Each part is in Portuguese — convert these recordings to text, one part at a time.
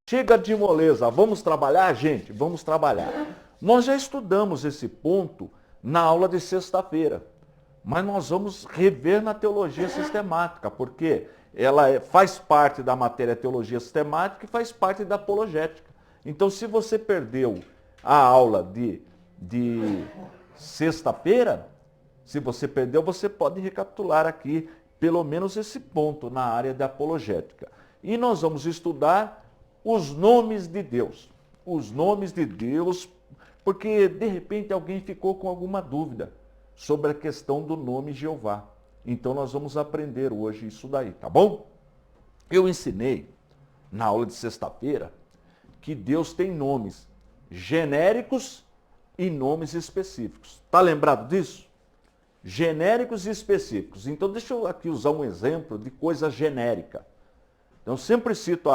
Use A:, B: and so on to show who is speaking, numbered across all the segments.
A: Chega de moleza, vamos trabalhar, gente? Vamos trabalhar. Nós já estudamos esse ponto na aula de sexta-feira, mas nós vamos rever na teologia sistemática, porque ela faz parte da matéria teologia sistemática e faz parte da apologética. Então, se você perdeu a aula de sexta-feira, se você perdeu, você pode recapitular aqui pelo menos esse ponto na área da apologética. E nós vamos estudar os nomes de Deus. Os nomes de Deus, porque de repente alguém ficou com alguma dúvida sobre a questão do nome Jeová. Então nós vamos aprender hoje isso daí, tá bom? Eu ensinei na aula de sexta-feira que Deus tem nomes genéricos e nomes específicos. Tá lembrado disso? Genéricos e específicos. Então deixa eu aqui usar um exemplo de coisa genérica. Então sempre cito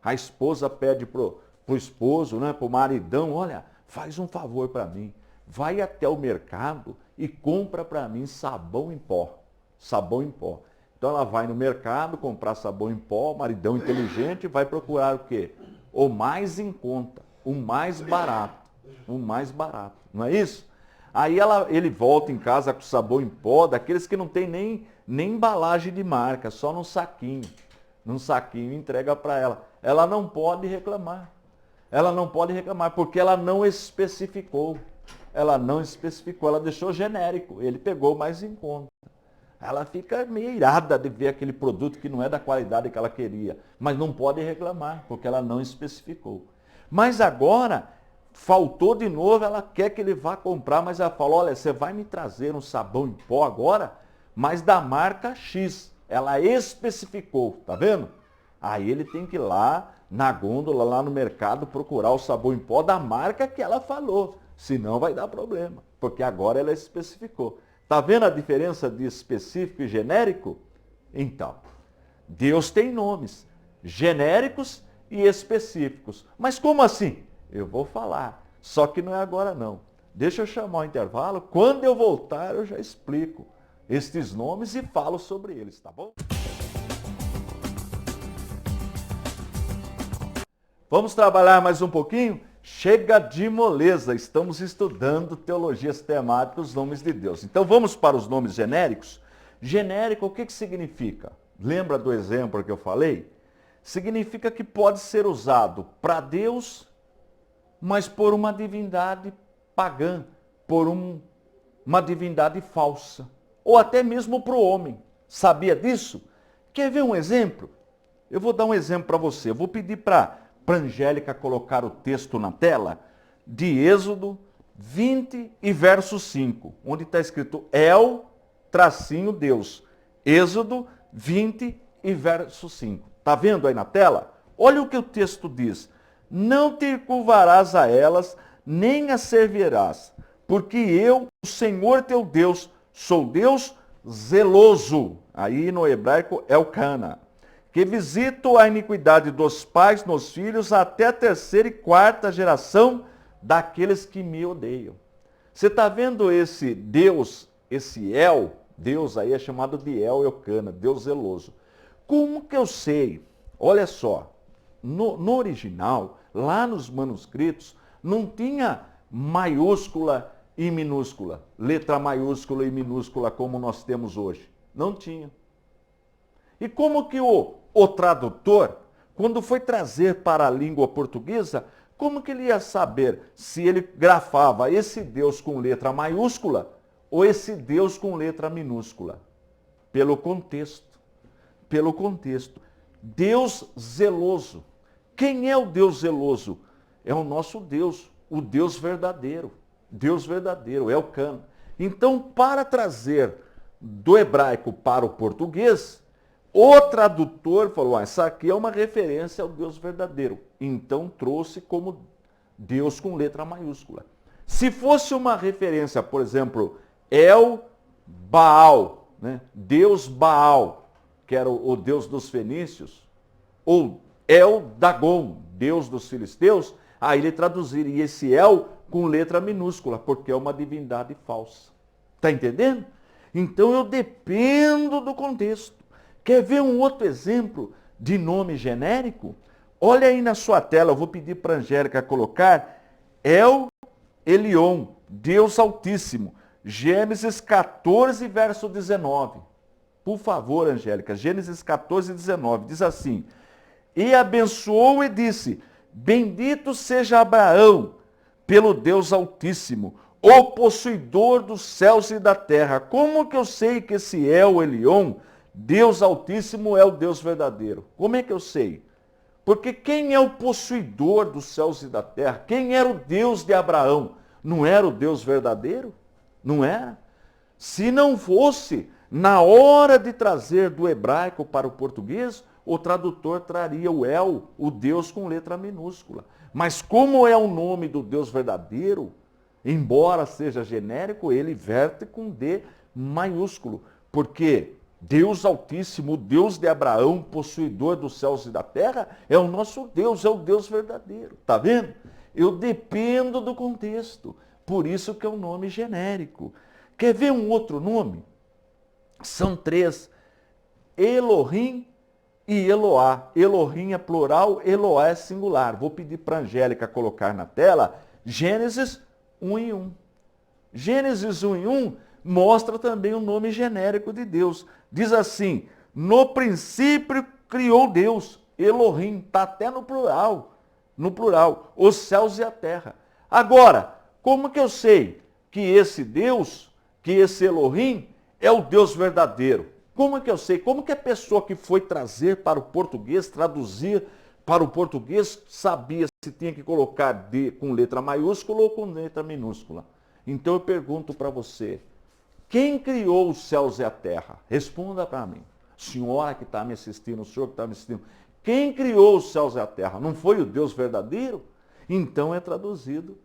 A: a esposa pede pro esposo, né, pro maridão, olha, faz um favor para mim, vai até o mercado e compra para mim sabão em pó. Sabão em pó. Então ela vai no mercado comprar sabão em pó, o maridão inteligente vai procurar o quê? O mais em conta, o mais barato. O mais barato, não é isso? Aí ele volta em casa com sabão em pó, daqueles que não tem nem embalagem de marca, só num saquinho. Num saquinho e entrega para ela. Ela não pode reclamar. Ela não pode reclamar, porque ela não especificou. Ela não especificou, ela deixou genérico. Ele pegou mais em conta. Ela fica meio irada de ver aquele produto que não é da qualidade que ela queria. Mas não pode reclamar, porque ela não especificou. Mas agora, faltou de novo, ela quer que ele vá comprar, mas ela fala, olha, você vai me trazer um sabão em pó agora, mas da marca X. Ela especificou, tá vendo? Aí ele tem que ir lá na gôndola, lá no mercado, procurar o sabão em pó da marca que ela falou. Senão vai dar problema, porque agora ela especificou. Tá vendo a diferença de específico e genérico? Então, Deus tem nomes genéricos e específicos. Mas como assim? Eu vou falar, só que não é agora não. Deixa eu chamar o intervalo, quando eu voltar eu já explico estes nomes e falo sobre eles, tá bom? Vamos trabalhar mais um pouquinho? Chega de moleza, estamos estudando teologia sistemática, os nomes de Deus. Então vamos para os nomes genéricos? Genérico, o que significa? Lembra do exemplo que eu falei? Significa que pode ser usado para Deus, mas por uma divindade pagã, por uma divindade falsa, ou até mesmo para o homem. Sabia disso? Quer ver um exemplo? Eu vou dar um exemplo para você. Eu vou pedir para Angélica colocar o texto na tela de Êxodo 20 e verso 5, onde está escrito El-Deus. Êxodo 20 e verso 5. Está vendo aí na tela? Olha o que o texto diz. Não te curvarás a elas, nem as servirás, porque eu, o Senhor teu Deus, sou Deus zeloso. Aí no hebraico Elcana, que visito a iniquidade dos pais nos filhos até a terceira e quarta geração daqueles que me odeiam. Você está vendo esse Deus, esse El, Deus aí é chamado de Elcana, Deus zeloso. Como que eu sei? Olha só, no original, lá nos manuscritos, não tinha maiúscula e minúscula, letra maiúscula e minúscula como nós temos hoje. Não tinha. E como que o tradutor, quando foi trazer para a língua portuguesa, como que ele ia saber se ele grafava esse Deus com letra maiúscula ou esse Deus com letra minúscula? Pelo contexto. Pelo contexto. Deus zeloso. Quem é o Deus zeloso? É o nosso Deus, o Deus verdadeiro. Deus verdadeiro, Elcana. Então, para trazer do hebraico para o português, o tradutor falou, essa aqui é uma referência ao Deus verdadeiro. Então trouxe como Deus com letra maiúscula. Se fosse uma referência, por exemplo, El Baal, né? Deus Baal, que era o Deus dos fenícios, ou El Dagon, Deus dos filisteus, aí ele traduziria esse El com letra minúscula, porque é uma divindade falsa. Está entendendo? Então eu dependo do contexto. Quer ver um outro exemplo de nome genérico? Olha aí na sua tela, eu vou pedir para a Angélica colocar El Elyon, Deus Altíssimo. Gênesis 14, verso 19. Por favor, Angélica, Gênesis 14, 19. Diz assim: e abençoou e disse: bendito seja Abraão pelo Deus Altíssimo, o possuidor dos céus e da terra. Como que eu sei que esse El Elyon, Deus Altíssimo, é o Deus verdadeiro? Como é que eu sei? Porque quem é o possuidor dos céus e da terra? Quem era o Deus de Abraão? Não era o Deus verdadeiro? Não era? Se não fosse, na hora de trazer do hebraico para o português, o tradutor traria o El, o Deus com letra minúscula. Mas como é o nome do Deus verdadeiro, embora seja genérico, ele verte com D maiúsculo. Porque Deus Altíssimo, o Deus de Abraão, possuidor dos céus e da terra, é o nosso Deus, é o Deus verdadeiro. Está vendo? Eu dependo do contexto. Por isso que é um nome genérico. Quer ver um outro nome? São três: Elohim e Eloá. Elohim é plural, Eloá é singular. Vou pedir para a Angélica colocar na tela Gênesis 1 em 1. Gênesis 1 em 1 mostra também o nome genérico de Deus. Diz assim: no princípio criou Deus, Elohim, está até no plural, os céus e a terra. Agora, como que eu sei que esse Deus, que esse Elohim, é o Deus verdadeiro? Como que eu sei? Como que a pessoa que foi trazer para o português, traduzir para o português, sabia se tinha que colocar D com letra maiúscula ou com letra minúscula? Então eu pergunto para você: quem criou os céus e a terra? Responda para mim. Senhora que está me assistindo, o senhor que está me assistindo. Quem criou os céus e a terra? Não foi o Deus verdadeiro? Então é traduzido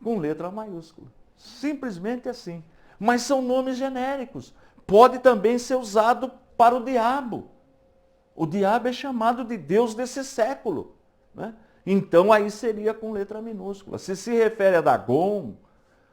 A: com letra maiúscula. Simplesmente assim. Mas são nomes genéricos. Pode também ser usado para o diabo. O diabo é chamado de Deus desse século, né? Então aí seria com letra minúscula. Se refere a Dagon,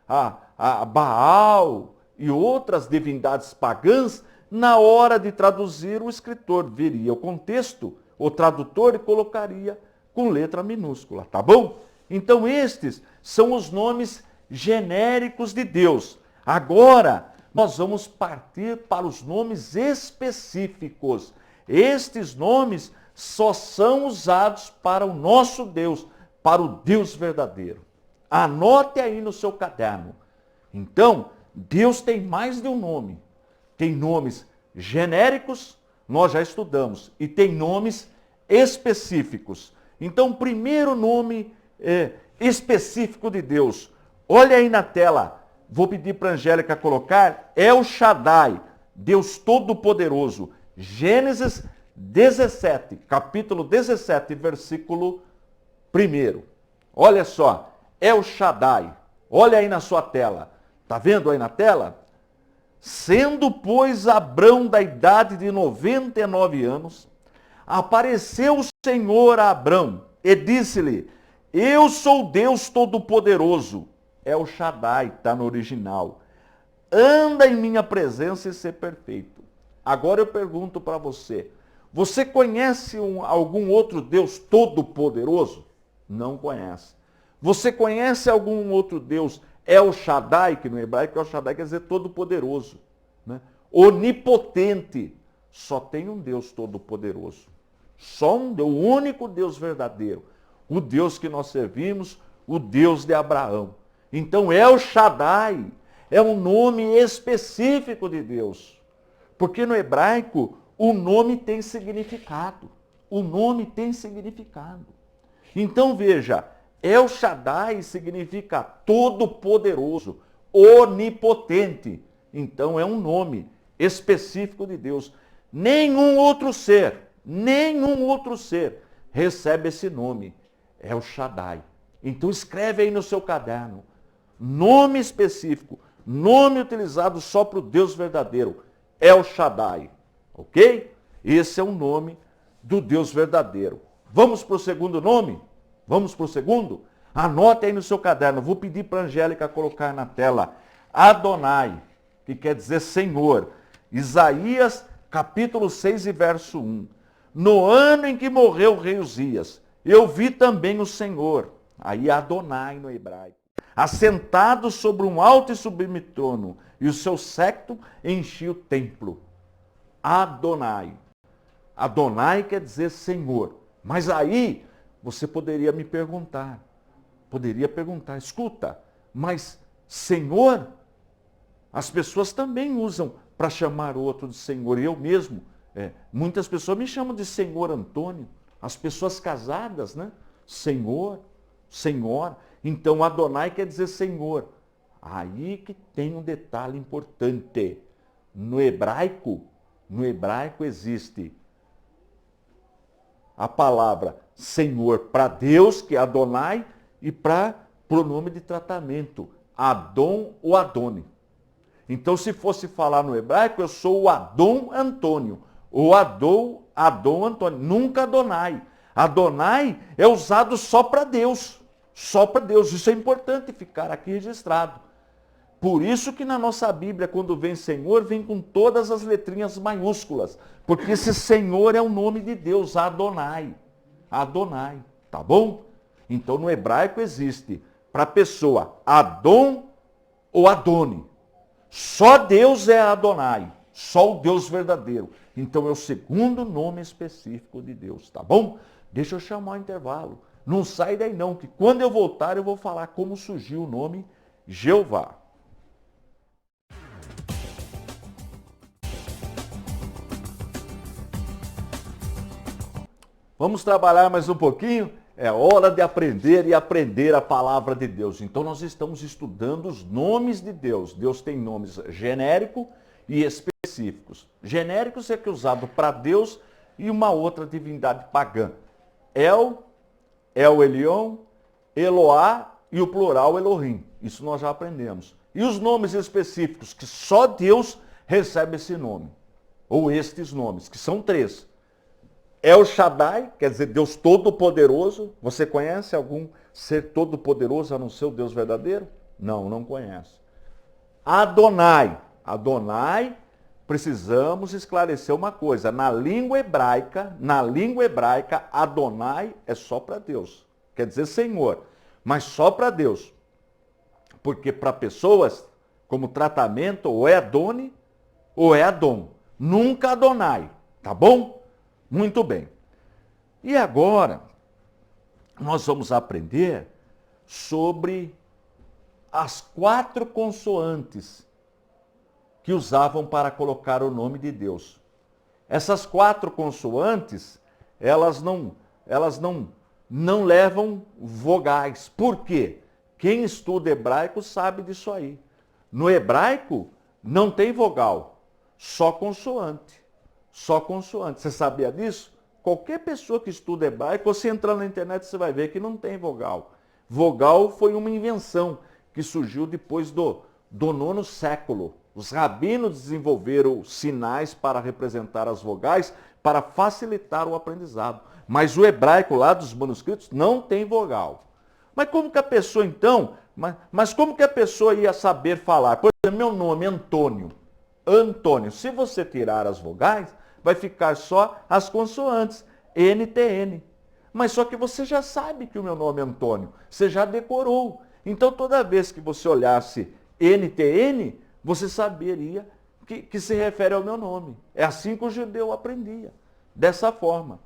A: a Baal e outras divindades pagãs, na hora de traduzir, o escritor veria o contexto, o tradutor, e colocaria com letra minúscula, tá bom? Então estes são os nomes genéricos de Deus. Agora, nós vamos partir para os nomes específicos. Estes nomes só são usados para o nosso Deus, para o Deus verdadeiro. Anote aí no seu caderno. Então, Deus tem mais de um nome. Tem nomes genéricos, nós já estudamos, e tem nomes específicos. Então, o primeiro nome específico de Deus, olha aí na tela, vou pedir para a Angélica colocar, El Shaddai, Deus Todo-Poderoso. Gênesis 17, capítulo 17, versículo 1. Olha só, El Shaddai, olha aí na sua tela. Está vendo aí na tela? Sendo, pois, Abrão da idade de 99 anos, apareceu o Senhor a Abrão e disse-lhe: eu sou Deus Todo-Poderoso. El Shaddai, está no original. Anda em minha presença e ser perfeito. Agora eu pergunto para você: você conhece algum outro Deus Todo-Poderoso? Não conhece. Você conhece algum outro Deus El Shaddai, que no hebraico El Shaddai quer dizer Todo-Poderoso, né? Onipotente. Só tem um Deus Todo-Poderoso. Só um Deus, o único Deus verdadeiro. O Deus que nós servimos, o Deus de Abraão. Então El Shaddai é um nome específico de Deus. Porque no hebraico o nome tem significado. O nome tem significado. Então veja, El Shaddai significa todo-poderoso, onipotente. Então é um nome específico de Deus. Nenhum outro ser recebe esse nome. El Shaddai. Então escreve aí no seu caderno. Nome específico, nome utilizado só para o Deus verdadeiro. El Shaddai. Ok? Esse é o nome do Deus verdadeiro. Vamos para o segundo nome? Vamos para o segundo? Anote aí no seu caderno. Vou pedir para a Angélica colocar na tela. Adonai, que quer dizer Senhor. Isaías, capítulo 6 e verso 1. No ano em que morreu o rei Uzias, Eu vi também o Senhor, aí Adonai no hebraico, assentado sobre um alto e sublime trono, e o seu séquito enchia o templo. Adonai. Adonai quer dizer Senhor. Mas aí você poderia me perguntar, escuta, mas Senhor, as pessoas também usam para chamar o outro de Senhor. Eu mesmo, muitas pessoas me chamam de Senhor Antônio. As pessoas casadas, né? Senhor, Senhora. Então Adonai quer dizer Senhor. Aí que tem um detalhe importante. No hebraico existe a palavra Senhor para Deus, que é Adonai, e para pronome de tratamento, Adon ou Adone. Então, se fosse falar no hebraico, eu sou o Adon Antônio, ou Adon Antônio, nunca Adonai. Adonai é usado só para Deus, só para Deus. Isso é importante ficar aqui registrado. Por isso que na nossa Bíblia, quando vem Senhor, vem com todas as letrinhas maiúsculas. Porque esse Senhor é o nome de Deus, Adonai. Adonai, tá bom? Então no hebraico existe para a pessoa Adon ou Adone. Só Deus é Adonai, só o Deus verdadeiro. Então é o segundo nome específico de Deus, tá bom? Deixa eu chamar o intervalo. Não sai daí não, que quando eu voltar eu vou falar como surgiu o nome Jeová. Vamos trabalhar mais um pouquinho? É hora de aprender e aprender a palavra de Deus. Então nós estamos estudando os nomes de Deus. Deus tem nomes genéricos e específicos. Genéricos é que é usado para Deus e uma outra divindade pagã. El Elyon, Eloá e o plural Elohim. Isso nós já aprendemos. E os nomes específicos, que só Deus recebe esse nome. Ou estes nomes, que são 3. El Shaddai, quer dizer Deus Todo-Poderoso. Você conhece algum ser todo-poderoso a não ser o Deus verdadeiro? Não, não conhece. Adonai. Adonai, precisamos esclarecer uma coisa. Na língua hebraica, Adonai é só para Deus. Quer dizer Senhor, mas só para Deus. Porque para pessoas, como tratamento, ou é Adone ou é Adon. Nunca Adonai, tá bom? Muito bem. E agora, nós vamos aprender sobre as 4 consoantes que usavam para colocar o nome de Deus. Essas 4 consoantes, elas não levam vogais. Por quê? Quem estuda hebraico sabe disso aí. No hebraico não tem vogal, só consoante. Só consoante. Você sabia disso? Qualquer pessoa que estuda hebraico, você entrar na internet, você vai ver que não tem vogal. Vogal foi uma invenção que surgiu depois do 9º século. Os rabinos desenvolveram sinais para representar as vogais para facilitar o aprendizado. Mas o hebraico lá dos manuscritos não tem vogal. Mas como que a pessoa então, mas como que a pessoa ia saber falar? Por exemplo, meu nome é Antônio. Antônio. Se você tirar as vogais, vai ficar só as consoantes, NTN. Mas só que você já sabe que o meu nome é Antônio, você já decorou. Então toda vez que você olhasse NTN, você saberia que se refere ao meu nome. É assim que o judeu aprendia, dessa forma.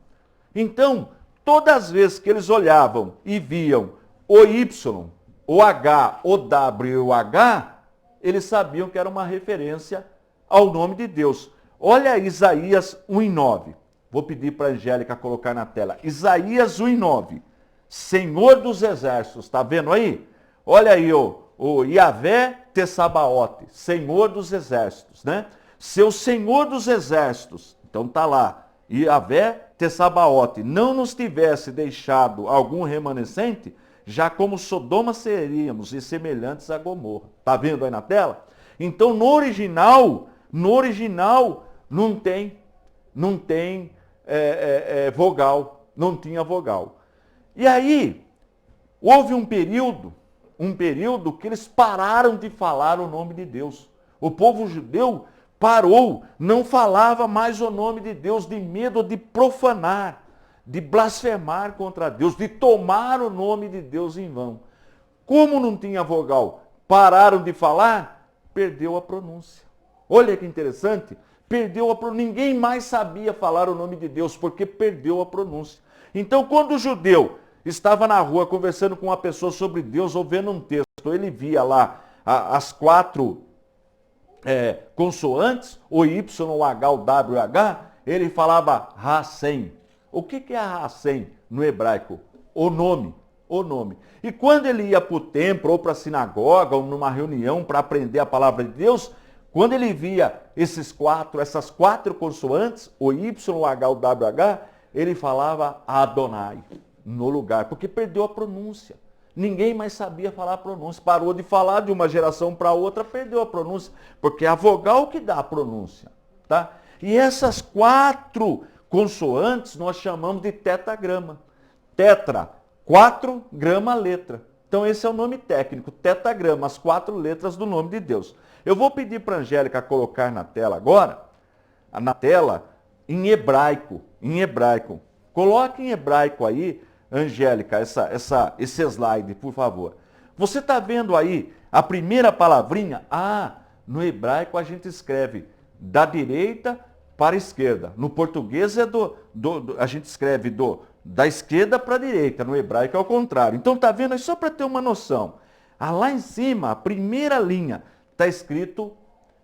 A: Então, todas as vezes que eles olhavam e viam o Y, o H, o W e o H, eles sabiam que era uma referência ao nome de Deus. Olha Isaías 1:9. Vou pedir para a Angélica colocar na tela. Isaías 1:9. Senhor dos exércitos. Está vendo aí? Olha aí o Yahvé Tessabaote. Senhor dos exércitos, né? Seu Senhor dos exércitos. Então está lá. Yahvé Tessabaote. Não nos tivesse deixado algum remanescente, já como Sodoma seríamos e semelhantes a Gomorra. Está vendo aí na tela? Então no original não tem vogal, não tinha vogal. E aí, houve um período que eles pararam de falar o nome de Deus. O povo judeu parou, não falava mais o nome de Deus de medo de profanar. de blasfemar contra Deus, de tomar o nome de Deus em vão. Como não tinha vogal, pararam de falar, perdeu a pronúncia. Olha que interessante, perdeu a pronúncia. Ninguém mais sabia falar o nome de Deus, porque perdeu a pronúncia. Então, quando o judeu estava na rua conversando com uma pessoa sobre Deus, ou vendo um texto, ele via lá as quatro consoantes, o Y, o H, o W, o H, ele falava Hashem. O que é Hashem no hebraico? O nome. O nome. E quando ele ia para o templo, ou para a sinagoga, ou numa reunião para aprender a palavra de Deus, quando ele via essas quatro consoantes, o Y, o H, o W, o H, ele falava Adonai no lugar, porque perdeu a pronúncia. Ninguém mais sabia falar a pronúncia. Parou de falar de uma geração para outra, perdeu a pronúncia, porque é a vogal que dá a pronúncia. Tá? E essas quatro consoantes nós chamamos de tetagrama. Tetra, 4, grama, letra. Então esse é o nome técnico, tetagrama, as 4 letras do nome de Deus. Eu vou pedir para a Angélica colocar na tela agora, em hebraico. Coloque em hebraico aí, Angélica, esse slide, por favor. Você está vendo aí a primeira palavrinha? No hebraico a gente escreve da direita para a esquerda. No português a gente escreve da esquerda para a direita. No hebraico é o contrário. Então tá vendo? É só para ter uma noção. Lá em cima, a primeira linha, está escrito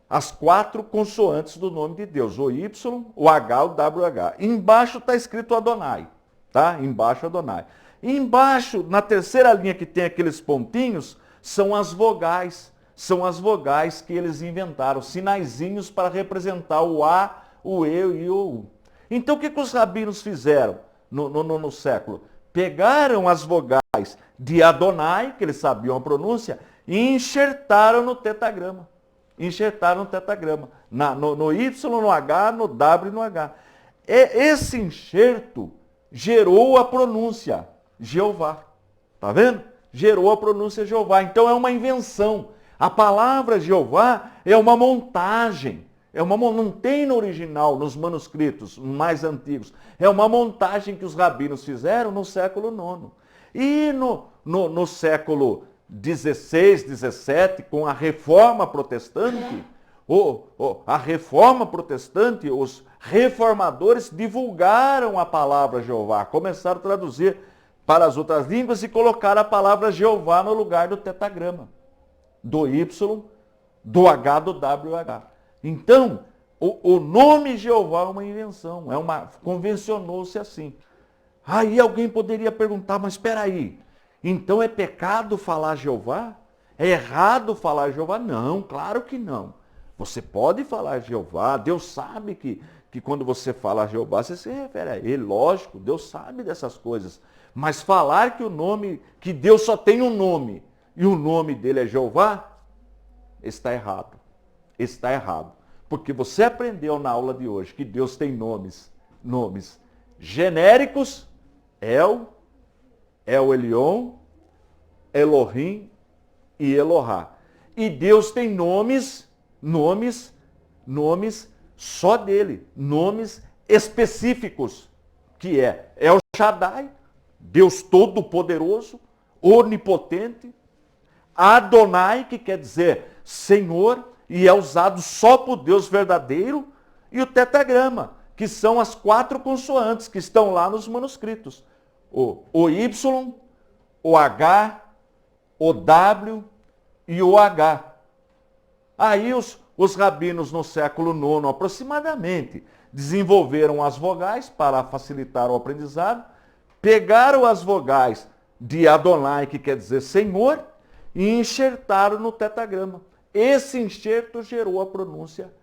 A: as 4 consoantes do nome de Deus. O Y, o H, o W, o H. Embaixo está escrito Adonai. Tá? Embaixo Adonai. E embaixo, na terceira linha que tem aqueles pontinhos, são as vogais. São as vogais que eles inventaram, sinaizinhos para representar o A, o E e o U. Então o que os rabinos fizeram no século? Pegaram as vogais de Adonai, que eles sabiam a pronúncia, e enxertaram no tetagrama. No Y, no H, no W e no H. Esse enxerto gerou a pronúncia Jeová. Tá vendo? Gerou a pronúncia Jeová. Então é uma invenção. A palavra Jeová é uma montagem. Não tem no original, nos manuscritos mais antigos. É uma montagem que os rabinos fizeram no século IX. E no século XVI, XVII, com a Reforma Protestante, os reformadores divulgaram a palavra Jeová, começaram a traduzir para as outras línguas e colocaram a palavra Jeová no lugar do tetagrama, do Y, do H, do W e H. Então, o nome Jeová é uma invenção, convencionou-se assim. Aí alguém poderia perguntar, mas espera aí, então é pecado falar Jeová? É errado falar Jeová? Não, claro que não. Você pode falar Jeová, Deus sabe que quando você fala Jeová, você se refere a Ele, lógico, Deus sabe dessas coisas. Mas falar que Deus só tem um nome, e o nome dele é Jeová, está errado. Está errado. Porque você aprendeu na aula de hoje que Deus tem nomes genéricos, El Elyon, Elohim e Elohá. E Deus tem nomes só dele, nomes específicos, que é El Shaddai, Deus Todo-Poderoso, Onipotente, Adonai, que quer dizer Senhor, e é usado só por Deus verdadeiro, e o tetagrama, que são as 4 consoantes que estão lá nos manuscritos. O Y, o H, o W e o H. Aí os rabinos no século IX aproximadamente desenvolveram as vogais para facilitar o aprendizado, pegaram as vogais de Adonai, que quer dizer Senhor, e enxertaram no tetagrama. Esse enxerto gerou a pronúncia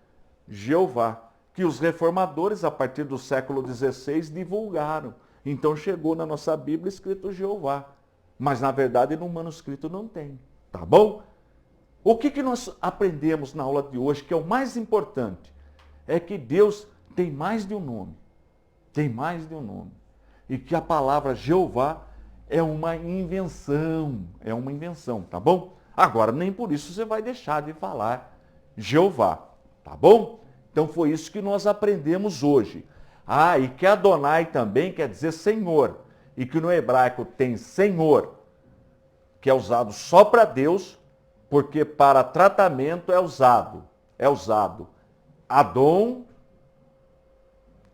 A: Jeová, que os reformadores, a partir do século XVI, divulgaram. Então chegou na nossa Bíblia escrito Jeová. Mas na verdade no manuscrito não tem. Tá bom? O que nós aprendemos na aula de hoje, que é o mais importante, é que Deus tem mais de um nome. Tem mais de um nome. E que a palavra Jeová é uma invenção. É uma invenção, tá bom? Agora, nem por isso você vai deixar de falar Jeová. Tá bom? Então foi isso que nós aprendemos hoje. Ah, e que Adonai também quer dizer Senhor. E que no hebraico tem Senhor, que é usado só para Deus, porque para tratamento é usado Adon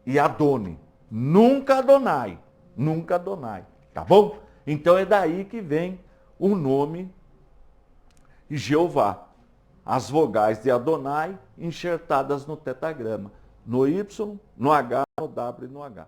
A: e Adone. Nunca Adonai, nunca Adonai, tá bom? Então é daí que vem o nome Jeová. As vogais de Adonai enxertadas no tetagrama, no Y, no H, no W e no H.